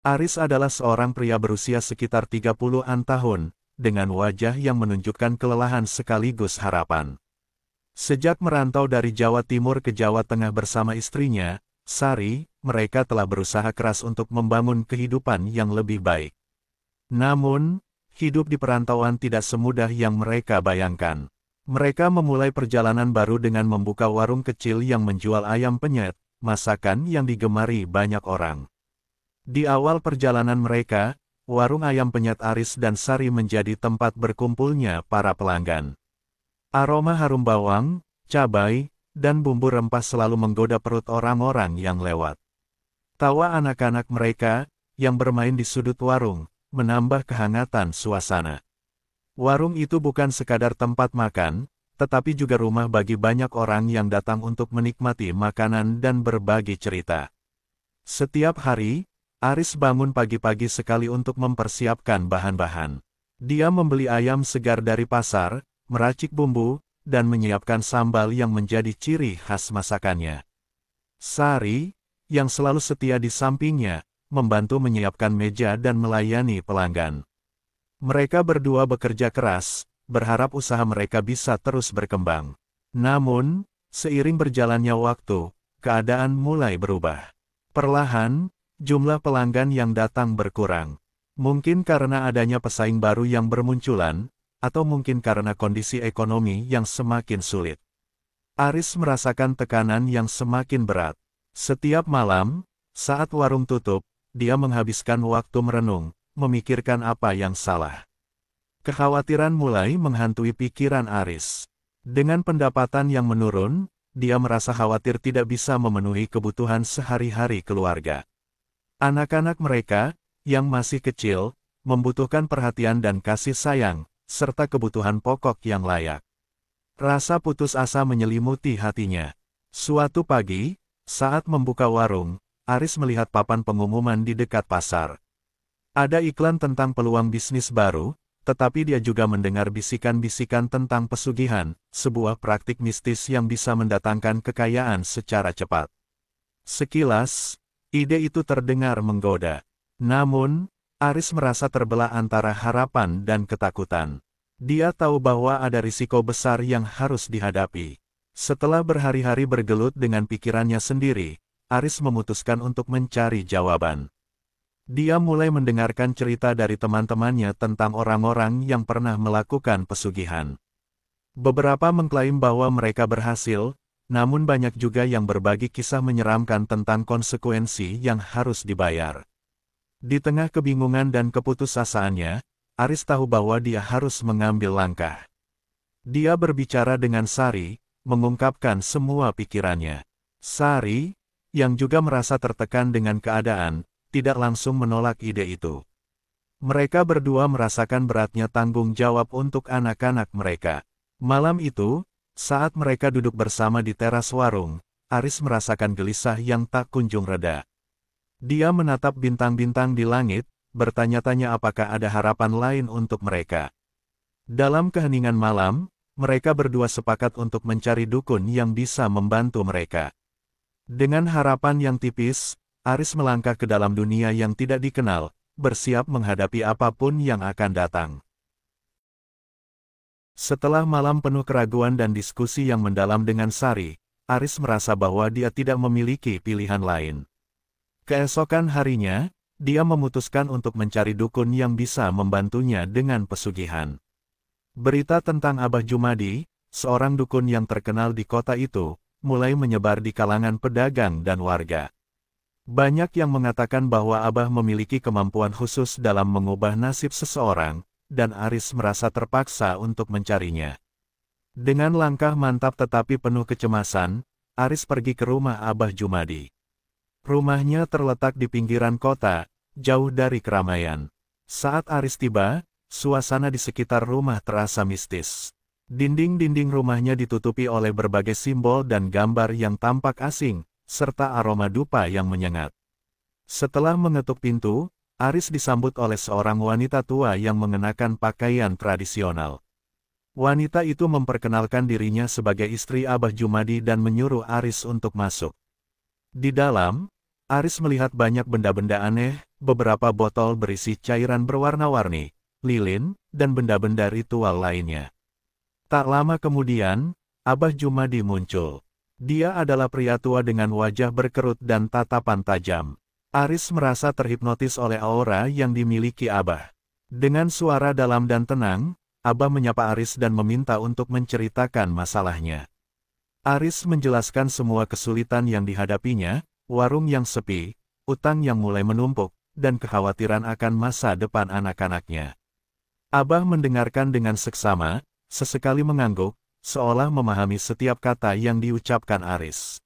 Aris adalah seorang pria berusia sekitar 30-an tahun, dengan wajah yang menunjukkan kelelahan sekaligus harapan. Sejak merantau dari Jawa Timur ke Jawa Tengah bersama istrinya, Sari, mereka telah berusaha keras untuk membangun kehidupan yang lebih baik. Namun, hidup di perantauan tidak semudah yang mereka bayangkan. Mereka memulai perjalanan baru dengan membuka warung kecil yang menjual ayam penyet, masakan yang digemari banyak orang. Di awal perjalanan mereka, warung ayam penyet Aris dan Sari menjadi tempat berkumpulnya para pelanggan. Aroma harum bawang, cabai, dan bumbu rempah selalu menggoda perut orang-orang yang lewat. Tawa anak-anak mereka, yang bermain di sudut warung, menambah kehangatan suasana. Warung itu bukan sekadar tempat makan, tetapi juga rumah bagi banyak orang yang datang untuk menikmati makanan dan berbagi cerita. Setiap hari, Aris bangun pagi-pagi sekali untuk mempersiapkan bahan-bahan. Dia membeli ayam segar dari pasar, meracik bumbu, dan menyiapkan sambal yang menjadi ciri khas masakannya. Sari, yang selalu setia di sampingnya, membantu menyiapkan meja dan melayani pelanggan. Mereka berdua bekerja keras, berharap usaha mereka bisa terus berkembang. Namun, seiring berjalannya waktu, keadaan mulai berubah. Perlahan, jumlah pelanggan yang datang berkurang. Mungkin karena adanya pesaing baru yang bermunculan, atau mungkin karena kondisi ekonomi yang semakin sulit. Aris merasakan tekanan yang semakin berat. Setiap malam, saat warung tutup, dia menghabiskan waktu merenung, memikirkan apa yang salah. Kekhawatiran mulai menghantui pikiran Aris. Dengan pendapatan yang menurun, dia merasa khawatir tidak bisa memenuhi kebutuhan sehari-hari keluarga. Anak-anak mereka, yang masih kecil, membutuhkan perhatian dan kasih sayang, serta kebutuhan pokok yang layak. Rasa putus asa menyelimuti hatinya. Suatu pagi, saat membuka warung, Aris melihat papan pengumuman di dekat pasar. Ada iklan tentang peluang bisnis baru, tetapi dia juga mendengar bisikan-bisikan tentang pesugihan, sebuah praktik mistis yang bisa mendatangkan kekayaan secara cepat. Sekilas, ide itu terdengar menggoda. Namun, Aris merasa terbelah antara harapan dan ketakutan. Dia tahu bahwa ada risiko besar yang harus dihadapi. Setelah berhari-hari bergelut dengan pikirannya sendiri, Aris memutuskan untuk mencari jawaban. Dia mulai mendengarkan cerita dari teman-temannya tentang orang-orang yang pernah melakukan pesugihan. Beberapa mengklaim bahwa mereka berhasil, namun banyak juga yang berbagi kisah menyeramkan tentang konsekuensi yang harus dibayar. Di tengah kebingungan dan keputusasaannya, Aris tahu bahwa dia harus mengambil langkah. Dia berbicara dengan Sari, mengungkapkan semua pikirannya. Sari, yang juga merasa tertekan dengan keadaan, tidak langsung menolak ide itu. Mereka berdua merasakan beratnya tanggung jawab untuk anak-anak mereka. Malam itu, saat mereka duduk bersama di teras warung, Aris merasakan gelisah yang tak kunjung reda. Dia menatap bintang-bintang di langit, bertanya-tanya apakah ada harapan lain untuk mereka. Dalam keheningan malam, mereka berdua sepakat untuk mencari dukun yang bisa membantu mereka. Dengan harapan yang tipis, Aris melangkah ke dalam dunia yang tidak dikenal, bersiap menghadapi apapun yang akan datang. Setelah malam penuh keraguan dan diskusi yang mendalam dengan Sari, Aris merasa bahwa dia tidak memiliki pilihan lain. Keesokan harinya, dia memutuskan untuk mencari dukun yang bisa membantunya dengan pesugihan. Berita tentang Abah Jumadi, seorang dukun yang terkenal di kota itu, mulai menyebar di kalangan pedagang dan warga. Banyak yang mengatakan bahwa Abah memiliki kemampuan khusus dalam mengubah nasib seseorang, dan Aris merasa terpaksa untuk mencarinya. Dengan langkah mantap tetapi penuh kecemasan, Aris pergi ke rumah Abah Jumadi. Rumahnya terletak di pinggiran kota, jauh dari keramaian. Saat Aris tiba, suasana di sekitar rumah terasa mistis. Dinding-dinding rumahnya ditutupi oleh berbagai simbol dan gambar yang tampak asing, serta aroma dupa yang menyengat. Setelah mengetuk pintu, Aris disambut oleh seorang wanita tua yang mengenakan pakaian tradisional. Wanita itu memperkenalkan dirinya sebagai istri Abah Jumadi dan menyuruh Aris untuk masuk. Di dalam, Aris melihat banyak benda-benda aneh, beberapa botol berisi cairan berwarna-warni, lilin, dan benda-benda ritual lainnya. Tak lama kemudian, Abah Jumadi muncul. Dia adalah pria tua dengan wajah berkerut dan tatapan tajam. Aris merasa terhipnotis oleh aura yang dimiliki Abah. Dengan suara dalam dan tenang, Abah menyapa Aris dan meminta untuk menceritakan masalahnya. Aris menjelaskan semua kesulitan yang dihadapinya, warung yang sepi, utang yang mulai menumpuk, dan kekhawatiran akan masa depan anak-anaknya. Abah mendengarkan dengan seksama, sesekali mengangguk, seolah memahami setiap kata yang diucapkan Aris.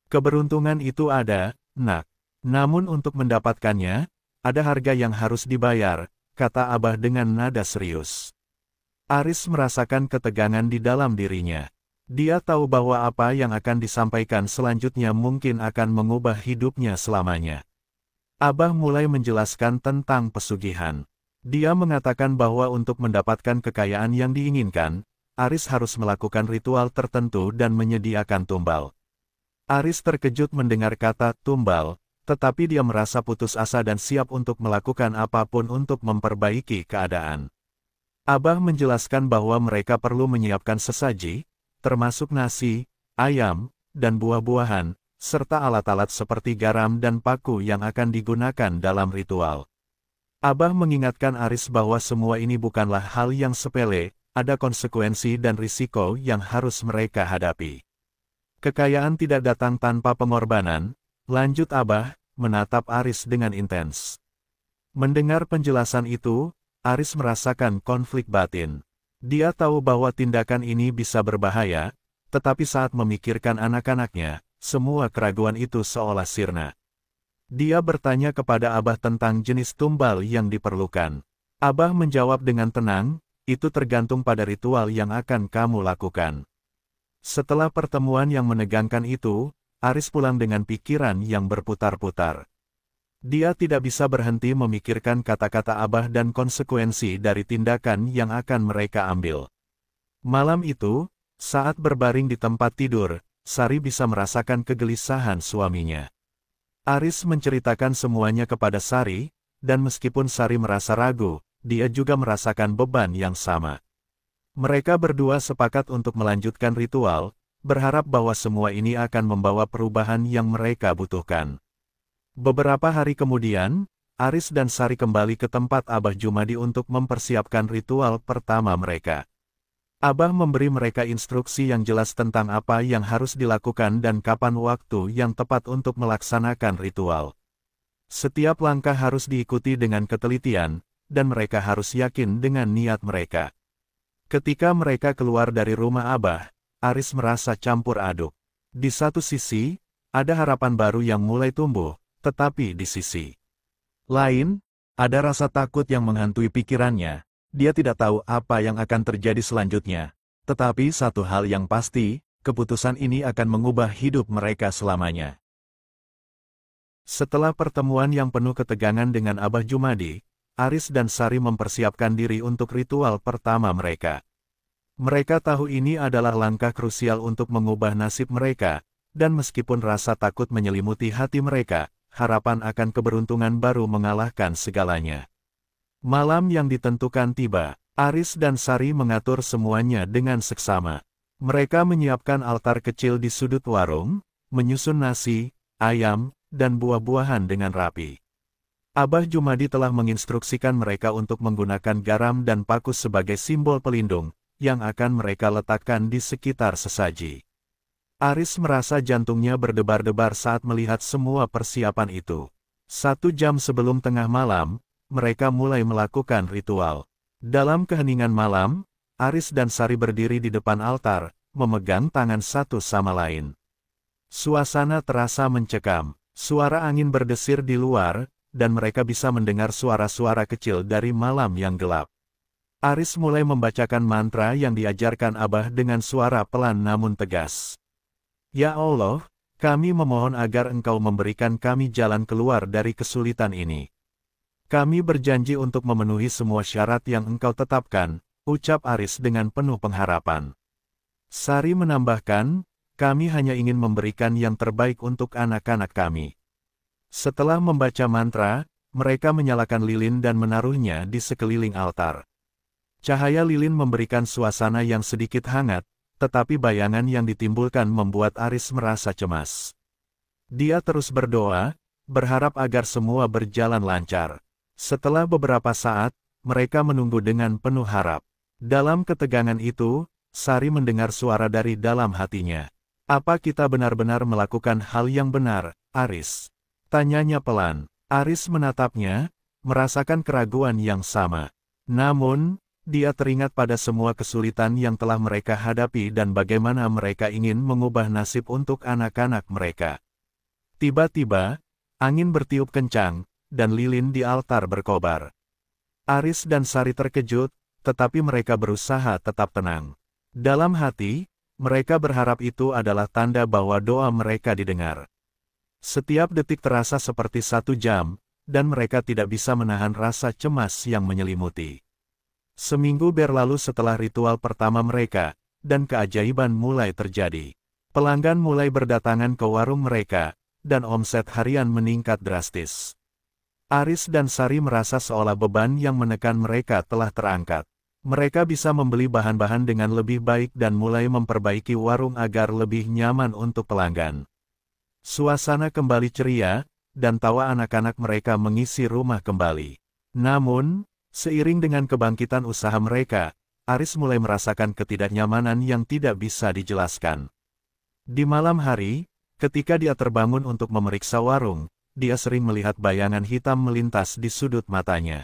Keberuntungan itu ada, nak. Namun untuk mendapatkannya, ada harga yang harus dibayar, kata Abah dengan nada serius. Aris merasakan ketegangan di dalam dirinya. Dia tahu bahwa apa yang akan disampaikan selanjutnya mungkin akan mengubah hidupnya selamanya. Abah mulai menjelaskan tentang pesugihan. Dia mengatakan bahwa untuk mendapatkan kekayaan yang diinginkan, Aris harus melakukan ritual tertentu dan menyediakan tumbal. Aris terkejut mendengar kata tumbal, tetapi dia merasa putus asa dan siap untuk melakukan apapun untuk memperbaiki keadaan. Abah menjelaskan bahwa mereka perlu menyiapkan sesaji, termasuk nasi, ayam, dan buah-buahan, serta alat-alat seperti garam dan paku yang akan digunakan dalam ritual. Abah mengingatkan Aris bahwa semua ini bukanlah hal yang sepele, ada konsekuensi dan risiko yang harus mereka hadapi. Kekayaan tidak datang tanpa pengorbanan, lanjut Abah, menatap Aris dengan intens. Mendengar penjelasan itu, Aris merasakan konflik batin. Dia tahu bahwa tindakan ini bisa berbahaya, tetapi saat memikirkan anak-anaknya, semua keraguan itu seolah sirna. Dia bertanya kepada Abah tentang jenis tumbal yang diperlukan. Abah menjawab dengan tenang, itu tergantung pada ritual yang akan kamu lakukan. Setelah pertemuan yang menegangkan itu, Aris pulang dengan pikiran yang berputar-putar. Dia tidak bisa berhenti memikirkan kata-kata Abah dan konsekuensi dari tindakan yang akan mereka ambil. Malam itu, saat berbaring di tempat tidur, Sari bisa merasakan kegelisahan suaminya. Aris menceritakan semuanya kepada Sari, dan meskipun Sari merasa ragu, dia juga merasakan beban yang sama. Mereka berdua sepakat untuk melanjutkan ritual, berharap bahwa semua ini akan membawa perubahan yang mereka butuhkan. Beberapa hari kemudian, Aris dan Sari kembali ke tempat Abah Jumadi untuk mempersiapkan ritual pertama mereka. Abah memberi mereka instruksi yang jelas tentang apa yang harus dilakukan dan kapan waktu yang tepat untuk melaksanakan ritual. Setiap langkah harus diikuti dengan ketelitian, dan mereka harus yakin dengan niat mereka. Ketika mereka keluar dari rumah Abah, Aris merasa campur aduk. Di satu sisi, ada harapan baru yang mulai tumbuh, tetapi di sisi lain, ada rasa takut yang menghantui pikirannya. Dia tidak tahu apa yang akan terjadi selanjutnya. Tetapi satu hal yang pasti, keputusan ini akan mengubah hidup mereka selamanya. Setelah pertemuan yang penuh ketegangan dengan Abah Jumadi, Aris dan Sari mempersiapkan diri untuk ritual pertama mereka. Mereka tahu ini adalah langkah krusial untuk mengubah nasib mereka, dan meskipun rasa takut menyelimuti hati mereka, harapan akan keberuntungan baru mengalahkan segalanya. Malam yang ditentukan tiba, Aris dan Sari mengatur semuanya dengan seksama. Mereka menyiapkan altar kecil di sudut warung, menyusun nasi, ayam, dan buah-buahan dengan rapi. Abah Jumadi telah menginstruksikan mereka untuk menggunakan garam dan paku sebagai simbol pelindung, yang akan mereka letakkan di sekitar sesaji. Aris merasa jantungnya berdebar-debar saat melihat semua persiapan itu. 1 jam sebelum tengah malam, mereka mulai melakukan ritual. Dalam keheningan malam, Aris dan Sari berdiri di depan altar, memegang tangan satu sama lain. Suasana terasa mencekam, suara angin berdesir di luar, dan mereka bisa mendengar suara-suara kecil dari malam yang gelap. Aris mulai membacakan mantra yang diajarkan Abah dengan suara pelan namun tegas. Ya Allah, kami memohon agar Engkau memberikan kami jalan keluar dari kesulitan ini. Kami berjanji untuk memenuhi semua syarat yang Engkau tetapkan, ucap Aris dengan penuh pengharapan. Sari menambahkan, kami hanya ingin memberikan yang terbaik untuk anak-anak kami. Setelah membaca mantra, mereka menyalakan lilin dan menaruhnya di sekeliling altar. Cahaya lilin memberikan suasana yang sedikit hangat, tetapi bayangan yang ditimbulkan membuat Aris merasa cemas. Dia terus berdoa, berharap agar semua berjalan lancar. Setelah beberapa saat, mereka menunggu dengan penuh harap. Dalam ketegangan itu, Sari mendengar suara dari dalam hatinya. "Apa kita benar-benar melakukan hal yang benar, Aris?" tanyanya pelan. Aris menatapnya, merasakan keraguan yang sama. Namun, dia teringat pada semua kesulitan yang telah mereka hadapi dan bagaimana mereka ingin mengubah nasib untuk anak-anak mereka. Tiba-tiba, angin bertiup kencang, dan lilin di altar berkobar. Aris dan Sari terkejut, tetapi mereka berusaha tetap tenang. Dalam hati, mereka berharap itu adalah tanda bahwa doa mereka didengar. Setiap detik terasa seperti 1 jam, dan mereka tidak bisa menahan rasa cemas yang menyelimuti. Seminggu berlalu setelah ritual pertama mereka, dan keajaiban mulai terjadi. Pelanggan mulai berdatangan ke warung mereka, dan omset harian meningkat drastis. Aris dan Sari merasa seolah beban yang menekan mereka telah terangkat. Mereka bisa membeli bahan-bahan dengan lebih baik dan mulai memperbaiki warung agar lebih nyaman untuk pelanggan. Suasana kembali ceria, dan tawa anak-anak mereka mengisi rumah kembali. Namun, seiring dengan kebangkitan usaha mereka, Aris mulai merasakan ketidaknyamanan yang tidak bisa dijelaskan. Di malam hari, ketika dia terbangun untuk memeriksa warung, dia sering melihat bayangan hitam melintas di sudut matanya.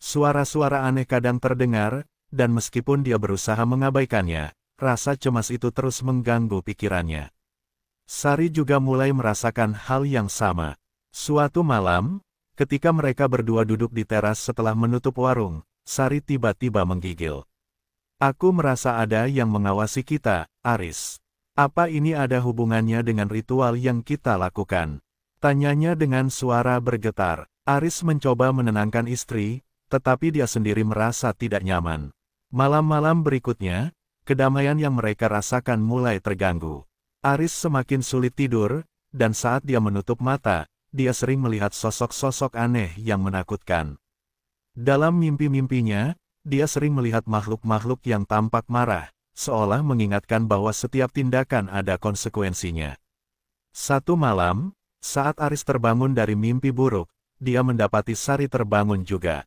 Suara-suara aneh kadang terdengar, dan meskipun dia berusaha mengabaikannya, rasa cemas itu terus mengganggu pikirannya. Sari juga mulai merasakan hal yang sama. Suatu malam, ketika mereka berdua duduk di teras setelah menutup warung, Sari tiba-tiba menggigil. "Aku merasa ada yang mengawasi kita, Aris. Apa ini ada hubungannya dengan ritual yang kita lakukan?" tanyanya dengan suara bergetar. Aris mencoba menenangkan istri, tetapi dia sendiri merasa tidak nyaman. Malam-malam berikutnya, kedamaian yang mereka rasakan mulai terganggu. Aris semakin sulit tidur, dan saat dia menutup mata, dia sering melihat sosok-sosok aneh yang menakutkan. Dalam mimpi-mimpinya, dia sering melihat makhluk-makhluk yang tampak marah, seolah mengingatkan bahwa setiap tindakan ada konsekuensinya. Satu malam, saat Aris terbangun dari mimpi buruk, dia mendapati Sari terbangun juga.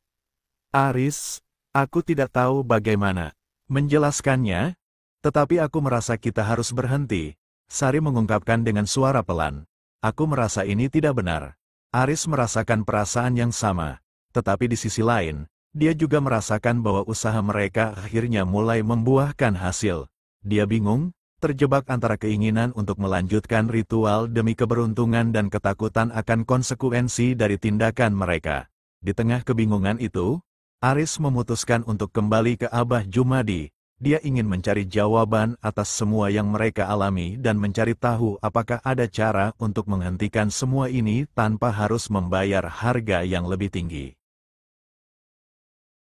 "Aris, aku tidak tahu bagaimana menjelaskannya, tetapi aku merasa kita harus berhenti," Sari mengungkapkan dengan suara pelan. "Aku merasa ini tidak benar." Aris merasakan perasaan yang sama, tetapi di sisi lain, dia juga merasakan bahwa usaha mereka akhirnya mulai membuahkan hasil. Dia bingung, terjebak antara keinginan untuk melanjutkan ritual demi keberuntungan dan ketakutan akan konsekuensi dari tindakan mereka. Di tengah kebingungan itu, Aris memutuskan untuk kembali ke Abah Jumadi. Dia ingin mencari jawaban atas semua yang mereka alami dan mencari tahu apakah ada cara untuk menghentikan semua ini tanpa harus membayar harga yang lebih tinggi.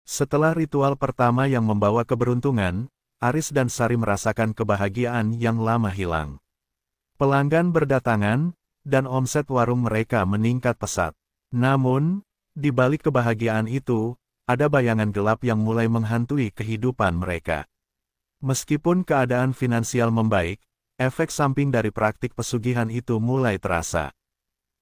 Setelah ritual pertama yang membawa keberuntungan, Aris dan Sari merasakan kebahagiaan yang lama hilang. Pelanggan berdatangan, dan omset warung mereka meningkat pesat. Namun, di balik kebahagiaan itu, ada bayangan gelap yang mulai menghantui kehidupan mereka. Meskipun keadaan finansial membaik, efek samping dari praktik pesugihan itu mulai terasa.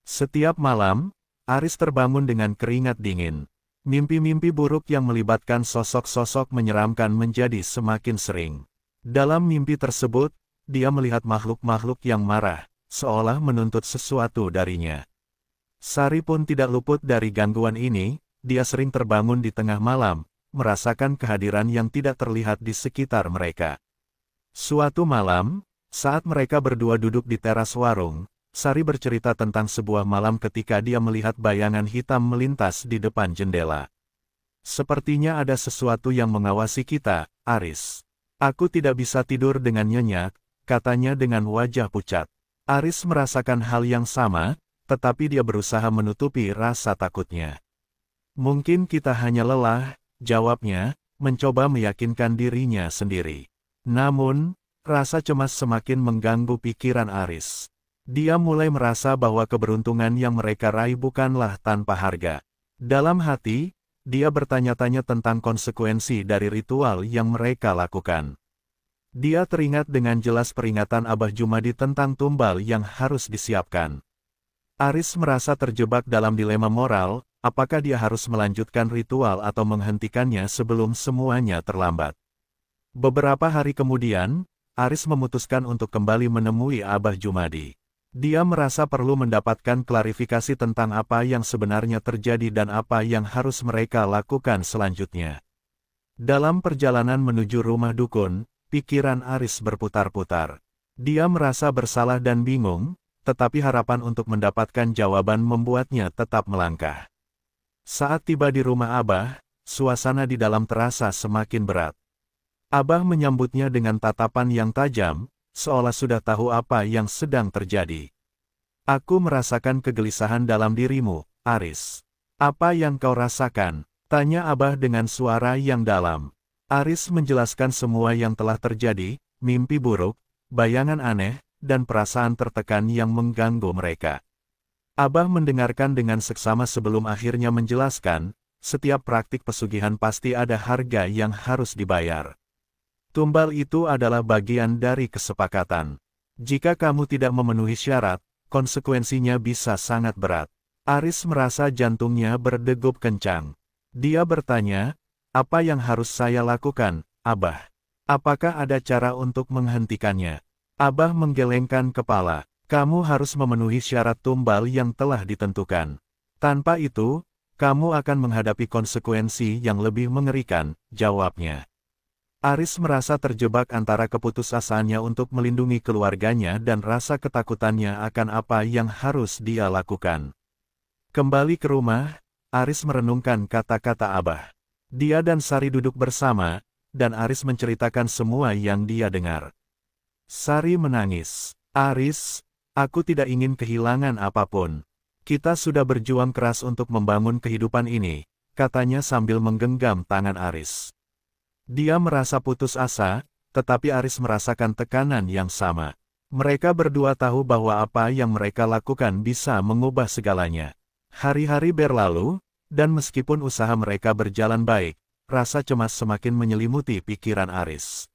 Setiap malam, Aris terbangun dengan keringat dingin. Mimpi-mimpi buruk yang melibatkan sosok-sosok menyeramkan menjadi semakin sering. Dalam mimpi tersebut, dia melihat makhluk-makhluk yang marah, seolah menuntut sesuatu darinya. Sari pun tidak luput dari gangguan ini, dia sering terbangun di tengah malam, merasakan kehadiran yang tidak terlihat di sekitar mereka. Suatu malam, saat mereka berdua duduk di teras warung, Sari bercerita tentang sebuah malam ketika dia melihat bayangan hitam melintas di depan jendela. "Sepertinya ada sesuatu yang mengawasi kita, Aris. Aku tidak bisa tidur dengan nyenyak," katanya dengan wajah pucat. Aris merasakan hal yang sama, tetapi dia berusaha menutupi rasa takutnya. "Mungkin kita hanya lelah," jawabnya, mencoba meyakinkan dirinya sendiri. Namun, rasa cemas semakin mengganggu pikiran Aris. Dia mulai merasa bahwa keberuntungan yang mereka raih bukanlah tanpa harga. Dalam hati, dia bertanya-tanya tentang konsekuensi dari ritual yang mereka lakukan. Dia teringat dengan jelas peringatan Abah Jumadi tentang tumbal yang harus disiapkan. Aris merasa terjebak dalam dilema moral, apakah dia harus melanjutkan ritual atau menghentikannya sebelum semuanya terlambat. Beberapa hari kemudian, Aris memutuskan untuk kembali menemui Abah Jumadi. Dia merasa perlu mendapatkan klarifikasi tentang apa yang sebenarnya terjadi dan apa yang harus mereka lakukan selanjutnya. Dalam perjalanan menuju rumah dukun, pikiran Aris berputar-putar. Dia merasa bersalah dan bingung, tetapi harapan untuk mendapatkan jawaban membuatnya tetap melangkah. Saat tiba di rumah Abah, suasana di dalam terasa semakin berat. Abah menyambutnya dengan tatapan yang tajam, seolah sudah tahu apa yang sedang terjadi. Aku merasakan kegelisahan dalam dirimu, Aris. Apa yang kau rasakan? Tanya Abah dengan suara yang dalam. Aris menjelaskan semua yang telah terjadi, mimpi buruk, bayangan aneh, dan perasaan tertekan yang mengganggu mereka. Abah mendengarkan dengan seksama sebelum akhirnya menjelaskan, setiap praktik pesugihan pasti ada harga yang harus dibayar. Tumbal itu adalah bagian dari kesepakatan. Jika kamu tidak memenuhi syarat, konsekuensinya bisa sangat berat. Aris merasa jantungnya berdegup kencang. Dia bertanya, apa yang harus saya lakukan, Abah? Apakah ada cara untuk menghentikannya? Abah menggelengkan kepala. Kamu harus memenuhi syarat tumbal yang telah ditentukan. Tanpa itu, kamu akan menghadapi konsekuensi yang lebih mengerikan, jawabnya. Aris merasa terjebak antara keputusasaannya untuk melindungi keluarganya dan rasa ketakutannya akan apa yang harus dia lakukan. Kembali ke rumah, Aris merenungkan kata-kata Abah. Dia dan Sari duduk bersama, dan Aris menceritakan semua yang dia dengar. Sari menangis. Aris, aku tidak ingin kehilangan apapun. Kita sudah berjuang keras untuk membangun kehidupan ini, katanya sambil menggenggam tangan Aris. Dia merasa putus asa, tetapi Aris merasakan tekanan yang sama. Mereka berdua tahu bahwa apa yang mereka lakukan bisa mengubah segalanya. Hari-hari berlalu, dan meskipun usaha mereka berjalan baik, rasa cemas semakin menyelimuti pikiran Aris.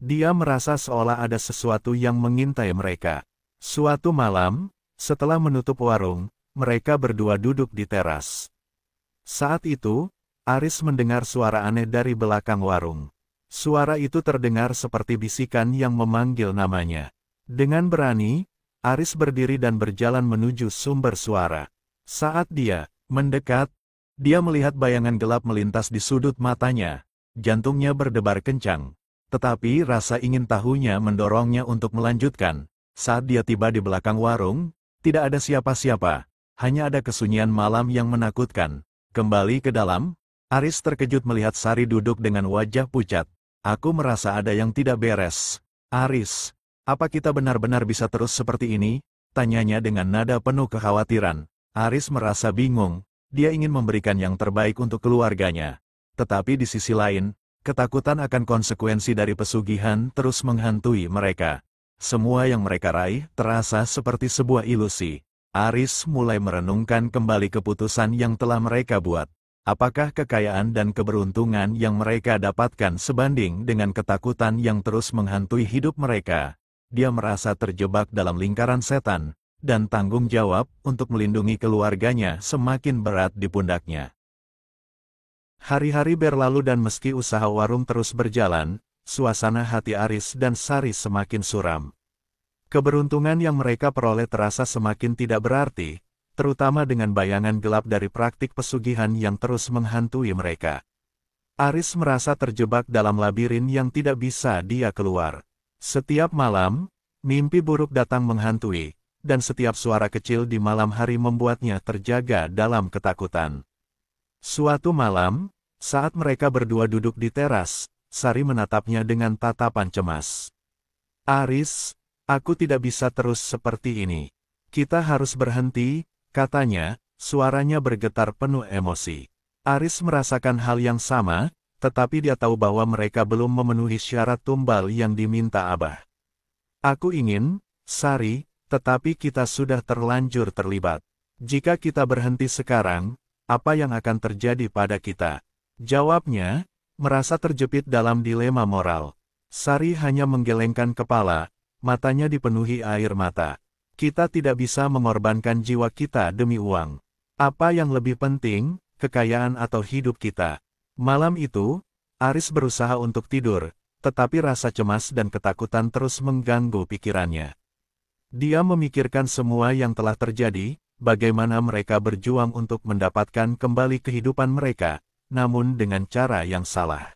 Dia merasa seolah ada sesuatu yang mengintai mereka. Suatu malam, setelah menutup warung, mereka berdua duduk di teras. Saat itu, Aris mendengar suara aneh dari belakang warung. Suara itu terdengar seperti bisikan yang memanggil namanya. Dengan berani, Aris berdiri dan berjalan menuju sumber suara. Saat dia mendekat, dia melihat bayangan gelap melintas di sudut matanya. Jantungnya berdebar kencang. Tetapi rasa ingin tahunya mendorongnya untuk melanjutkan. Saat dia tiba di belakang warung, tidak ada siapa-siapa. Hanya ada kesunyian malam yang menakutkan. Kembali ke dalam, Aris terkejut melihat Sari duduk dengan wajah pucat. Aku merasa ada yang tidak beres. Aris, apa kita benar-benar bisa terus seperti ini? Tanyanya dengan nada penuh kekhawatiran. Aris merasa bingung. Dia ingin memberikan yang terbaik untuk keluarganya. Tetapi di sisi lain, ketakutan akan konsekuensi dari pesugihan terus menghantui mereka. Semua yang mereka raih terasa seperti sebuah ilusi. Aris mulai merenungkan kembali keputusan yang telah mereka buat. Apakah kekayaan dan keberuntungan yang mereka dapatkan sebanding dengan ketakutan yang terus menghantui hidup mereka? Dia merasa terjebak dalam lingkaran setan, dan tanggung jawab untuk melindungi keluarganya semakin berat di pundaknya. Hari-hari berlalu dan meski usaha warung terus berjalan, suasana hati Aris dan Sari semakin suram. Keberuntungan yang mereka peroleh terasa semakin tidak berarti, terutama dengan bayangan gelap dari praktik pesugihan yang terus menghantui mereka. Aris merasa terjebak dalam labirin yang tidak bisa dia keluar. Setiap malam, mimpi buruk datang menghantui, dan setiap suara kecil di malam hari membuatnya terjaga dalam ketakutan. Suatu malam, saat mereka berdua duduk di teras, Sari menatapnya dengan tatapan cemas. Aris, aku tidak bisa terus seperti ini. Kita harus berhenti, katanya, suaranya bergetar penuh emosi. Aris merasakan hal yang sama, tetapi dia tahu bahwa mereka belum memenuhi syarat tumbal yang diminta Abah. Aku ingin, Sari, tetapi kita sudah terlanjur terlibat. Jika kita berhenti sekarang, apa yang akan terjadi pada kita? Jawabnya, merasa terjepit dalam dilema moral. Sari hanya menggelengkan kepala, matanya dipenuhi air mata. Kita tidak bisa mengorbankan jiwa kita demi uang. Apa yang lebih penting, kekayaan atau hidup kita? Malam itu, Aris berusaha untuk tidur, tetapi rasa cemas dan ketakutan terus mengganggu pikirannya. Dia memikirkan semua yang telah terjadi, bagaimana mereka berjuang untuk mendapatkan kembali kehidupan mereka, namun dengan cara yang salah.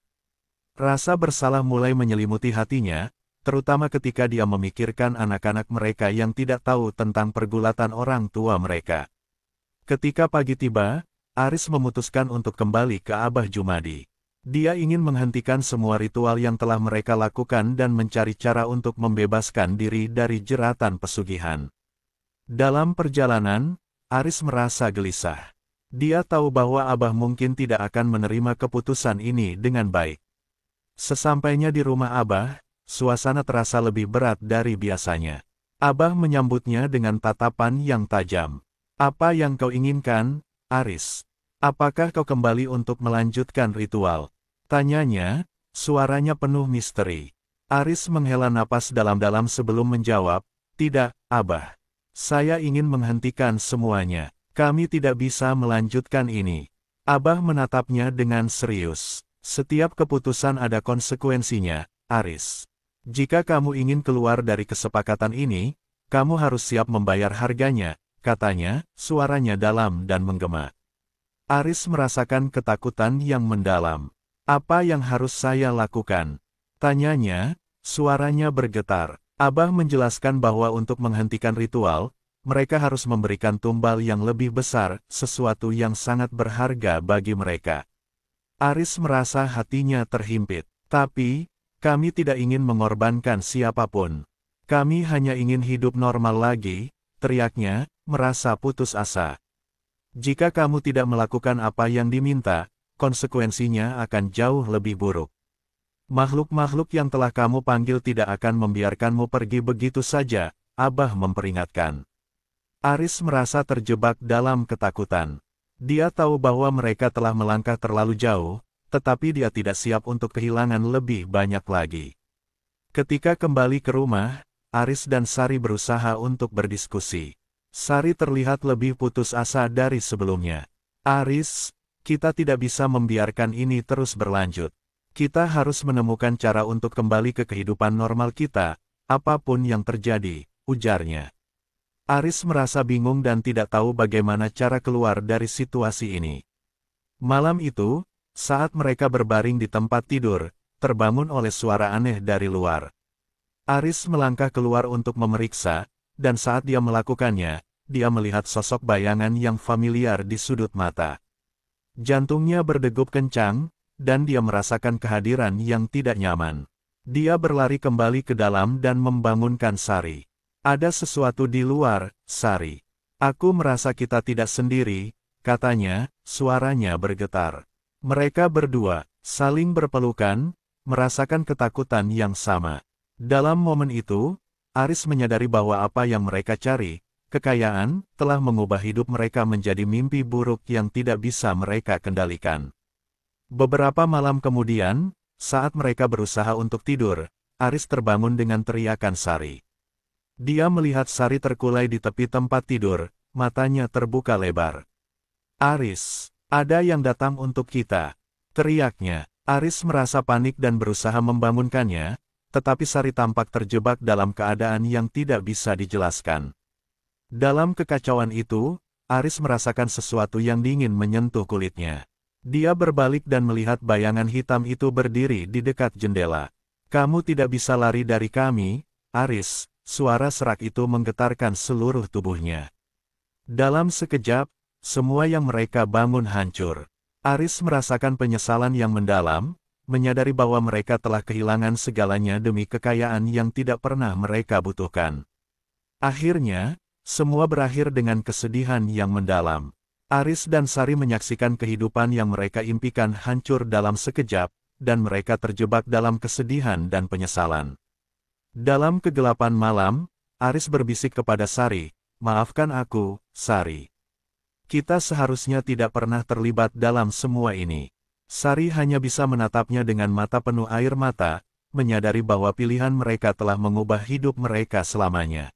Rasa bersalah mulai menyelimuti hatinya, terutama ketika dia memikirkan anak-anak mereka yang tidak tahu tentang pergulatan orang tua mereka. Ketika pagi tiba, Aris memutuskan untuk kembali ke Abah Jumadi. Dia ingin menghentikan semua ritual yang telah mereka lakukan dan mencari cara untuk membebaskan diri dari jeratan pesugihan. Dalam perjalanan, Aris merasa gelisah. Dia tahu bahwa Abah mungkin tidak akan menerima keputusan ini dengan baik. Sesampainya di rumah Abah, suasana terasa lebih berat dari biasanya. Abah menyambutnya dengan tatapan yang tajam. Apa yang kau inginkan, Aris? Apakah kau kembali untuk melanjutkan ritual? Tanyanya, suaranya penuh misteri. Aris menghela napas dalam-dalam sebelum menjawab, tidak, Abah. Saya ingin menghentikan semuanya. Kami tidak bisa melanjutkan ini. Abah menatapnya dengan serius. Setiap keputusan ada konsekuensinya, Aris. Jika kamu ingin keluar dari kesepakatan ini, kamu harus siap membayar harganya, katanya, suaranya dalam dan menggema. Aris merasakan ketakutan yang mendalam. Apa yang harus saya lakukan? Tanyanya, suaranya bergetar. Abah menjelaskan bahwa untuk menghentikan ritual, mereka harus memberikan tumbal yang lebih besar, sesuatu yang sangat berharga bagi mereka. Aris merasa hatinya terhimpit. Tapi, kami tidak ingin mengorbankan siapapun. Kami hanya ingin hidup normal lagi, teriaknya, merasa putus asa. Jika kamu tidak melakukan apa yang diminta, konsekuensinya akan jauh lebih buruk. Makhluk-makhluk yang telah kamu panggil tidak akan membiarkanmu pergi begitu saja, Abah memperingatkan. Aris merasa terjebak dalam ketakutan. Dia tahu bahwa mereka telah melangkah terlalu jauh, tetapi dia tidak siap untuk kehilangan lebih banyak lagi. Ketika kembali ke rumah, Aris dan Sari berusaha untuk berdiskusi. Sari terlihat lebih putus asa dari sebelumnya. Aris, kita tidak bisa membiarkan ini terus berlanjut. Kita harus menemukan cara untuk kembali ke kehidupan normal kita, apapun yang terjadi, ujarnya. Aris merasa bingung dan tidak tahu bagaimana cara keluar dari situasi ini. Malam itu, saat mereka berbaring di tempat tidur, terbangun oleh suara aneh dari luar. Aris melangkah keluar untuk memeriksa, dan saat dia melakukannya, dia melihat sosok bayangan yang familiar di sudut mata. Jantungnya berdegup kencang, dan dia merasakan kehadiran yang tidak nyaman. Dia berlari kembali ke dalam dan membangunkan Sari. Ada sesuatu di luar, Sari. Aku merasa kita tidak sendiri, katanya, suaranya bergetar. Mereka berdua, saling berpelukan, merasakan ketakutan yang sama. Dalam momen itu, Aris menyadari bahwa apa yang mereka cari, kekayaan, telah mengubah hidup mereka menjadi mimpi buruk yang tidak bisa mereka kendalikan. Beberapa malam kemudian, saat mereka berusaha untuk tidur, Aris terbangun dengan teriakan Sari. Dia melihat Sari terkulai di tepi tempat tidur, matanya terbuka lebar. Aris, ada yang datang untuk kita, teriaknya. Aris merasa panik dan berusaha membangunkannya, tetapi Sari tampak terjebak dalam keadaan yang tidak bisa dijelaskan. Dalam kekacauan itu, Aris merasakan sesuatu yang dingin menyentuh kulitnya. Dia berbalik dan melihat bayangan hitam itu berdiri di dekat jendela. Kamu tidak bisa lari dari kami, Aris. Suara serak itu menggetarkan seluruh tubuhnya. Dalam sekejap, semua yang mereka bangun hancur. Aris merasakan penyesalan yang mendalam, menyadari bahwa mereka telah kehilangan segalanya demi kekayaan yang tidak pernah mereka butuhkan. Akhirnya, semua berakhir dengan kesedihan yang mendalam. Aris dan Sari menyaksikan kehidupan yang mereka impikan hancur dalam sekejap, dan mereka terjebak dalam kesedihan dan penyesalan. Dalam kegelapan malam, Aris berbisik kepada Sari, "Maafkan aku, Sari. Kita seharusnya tidak pernah terlibat dalam semua ini." Sari hanya bisa menatapnya dengan mata penuh air mata, menyadari bahwa pilihan mereka telah mengubah hidup mereka selamanya.